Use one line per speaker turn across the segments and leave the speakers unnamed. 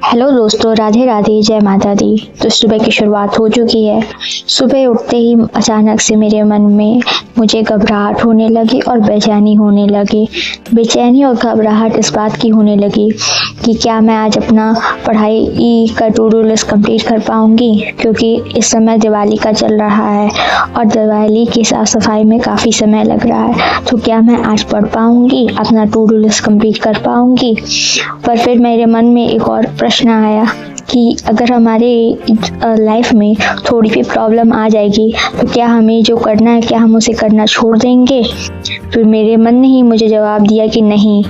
Hello दोस्तों, राधे राधे, जय माता दी। तो सुबह की शुरुआत हो चुकी है। सुबह उठते ही अचानक से मेरे मन में मुझे घबराहट होने लगी और बेचैनी होने लगी। बेचैनी और घबराहट इस बात की होने लगी कि क्या मैं आज अपना पढ़ाई का टू डू लिस्ट कंप्लीट कर पाऊंगी, क्योंकि इस समय दिवाली का चल रहा है और दिवाली की साफ सफाई में काफ़ी समय लग रहा है। तो क्या मैं आज पढ़ पाऊंगी, अपना टू डू लिस्ट कंप्लीट कर पाऊंगी। पर फिर मेरे मन में एक और प्रश्न आया कि अगर हमारे लाइफ में थोड़ी भी प्रॉब्लम आ जाएगी तो क्या हमें जो करना है, क्या हम उसे करना छोड़ देंगे। फिर मेरे मन ने ही मुझे जवाब दिया कि नहीं,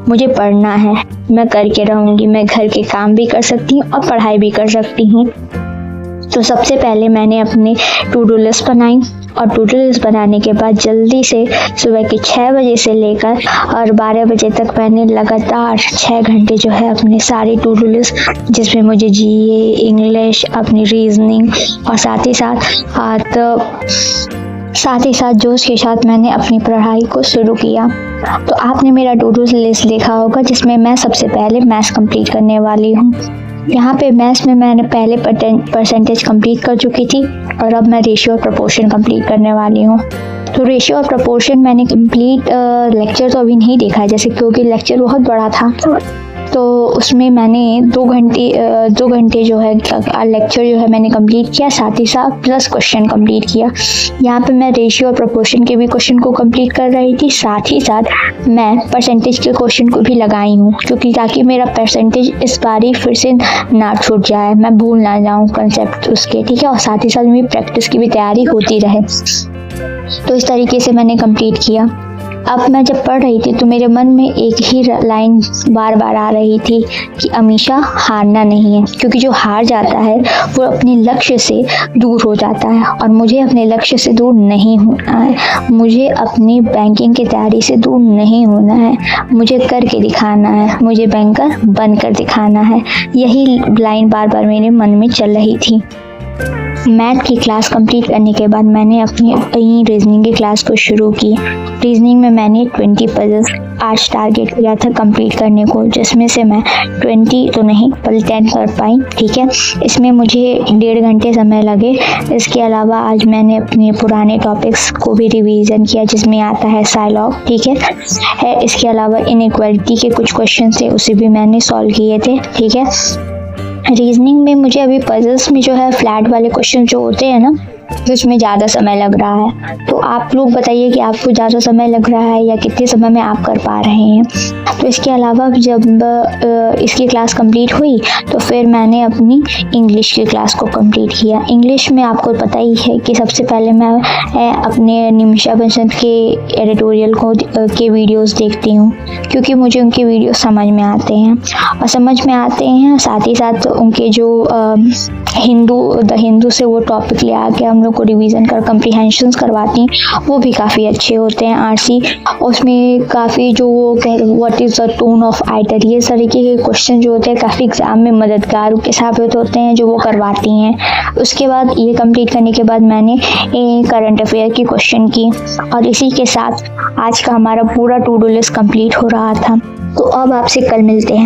मुझे पढ़ना है, मैं करके रहूँगी। मैं घर के काम भी कर सकती हूँ और पढ़ाई भी कर सकती हूँ। तो सबसे पहले मैंने अपनी टू डू लिस्ट बनाई और टू डू लिस्ट बनाने के बाद जल्दी से सुबह के 6 बजे से लेकर और 12 बजे तक मैंने लगातार 6 घंटे जो है अपने सारी टू डू लिस्ट, जिसमें मुझे जीए, इंग्लिश, अपनी रीजनिंग और साथ ही साथ जोश के साथ मैंने अपनी पढ़ाई को शुरू किया। तो आपने मेरा टू डू लिस्ट देखा होगा, जिसमें मैं सबसे पहले मैथ्स कंप्लीट करने वाली हूँ। यहाँ पे मैथ्स में मैंने पहले परसेंटेज कंप्लीट कर चुकी थी और अब मैं रेशियो और प्रोपोर्शन कंप्लीट करने वाली हूँ। तो रेशियो और प्रोपोर्शन मैंने कंप्लीट लेक्चर तो अभी नहीं देखा है, जैसे क्योंकि लेक्चर बहुत बड़ा था, तो उसमें मैंने 2 घंटे जो है लेक्चर जो है मैंने कंप्लीट किया, साथ ही साथ प्लस क्वेश्चन कंप्लीट किया। यहाँ पे मैं रेशियो और प्रोपोर्शन के भी क्वेश्चन को कंप्लीट कर रही थी, साथ ही साथ मैं परसेंटेज के क्वेश्चन को भी लगाई हूँ, क्योंकि ताकि मेरा परसेंटेज इस बारी फिर से ना छूट जाए, मैं भूल ना जाऊँ कंसेप्ट उसके, ठीक है। और साथ ही साथ मेरी प्रैक्टिस की भी तैयारी होती रहे। तो इस तरीके से मैंने कंप्लीट किया। अब मैं जब पढ़ रही थी तो मेरे मन में एक ही लाइन बार बार आ रही थी कि अमीशा, हारना नहीं है, क्योंकि जो हार जाता है वो अपने लक्ष्य से दूर हो जाता है और मुझे अपने लक्ष्य से दूर नहीं होना है। मुझे अपनी बैंकिंग की तैयारी से दूर नहीं होना है, मुझे करके दिखाना है, मुझे बैंकर बनकर दिखाना है। यही लाइन बार बार मेरे मन में चल रही थी। मैथ की क्लास कंप्लीट करने के बाद मैंने अपनी रीजनिंग की क्लास को शुरू की। रीजनिंग में मैंने 20 पजल्स आज टारगेट किया था कंप्लीट करने को, जिसमें से मैं 20 तो नहीं बल्कि 10 कर पाई, ठीक है। इसमें मुझे 1.5 घंटे समय लगे। इसके अलावा आज मैंने अपने पुराने टॉपिक्स को भी रिवीजन किया, जिसमें आता है साइलॉग, ठीक है। इसके अलावा इनइक्वालिटी के कुछ क्वेश्चन थे, उसे भी मैंने सॉल्व किए थे, ठीक है। रीजनिंग में मुझे अभी पजल्स में जो है फ्लैट वाले क्वेश्चन जो होते हैं ना, उसमें ज़्यादा समय लग रहा है। तो आप लोग बताइए कि आपको ज़्यादा समय लग रहा है या कितने समय में आप कर पा रहे हैं। तो इसके अलावा जब इसकी क्लास कंप्लीट हुई तो फिर मैंने अपनी इंग्लिश की क्लास को कंप्लीट किया। इंग्लिश में आपको पता ही है कि सबसे पहले मैं अपने निमिषा बसंत के एडिटोरियल के वीडियोस देखती हूँ, क्योंकि मुझे उनके वीडियो समझ में आते हैं साथ ही साथ उनके जो द हिंदू से वो टॉपिक ले आके हम लोग को रिवीजन कर कम्प्रीहेंशंस करवाती हैं, वो भी काफ़ी अच्छे होते हैं। आरसी उसमें काफ़ी जो what is the tone of writer, ये तरीके के क्वेश्चन जो होते हैं काफ़ी एग्जाम में मददगार के साबित होते हैं, जो वो करवाती हैं। उसके बाद ये कंप्लीट करने के बाद मैंने करंट अफेयर की क्वेश्चन की और इसी के साथ आज का हमारा पूरा टू डू लिस्ट कंप्लीट हो रहा था। तो अब आपसे कल मिलते हैं।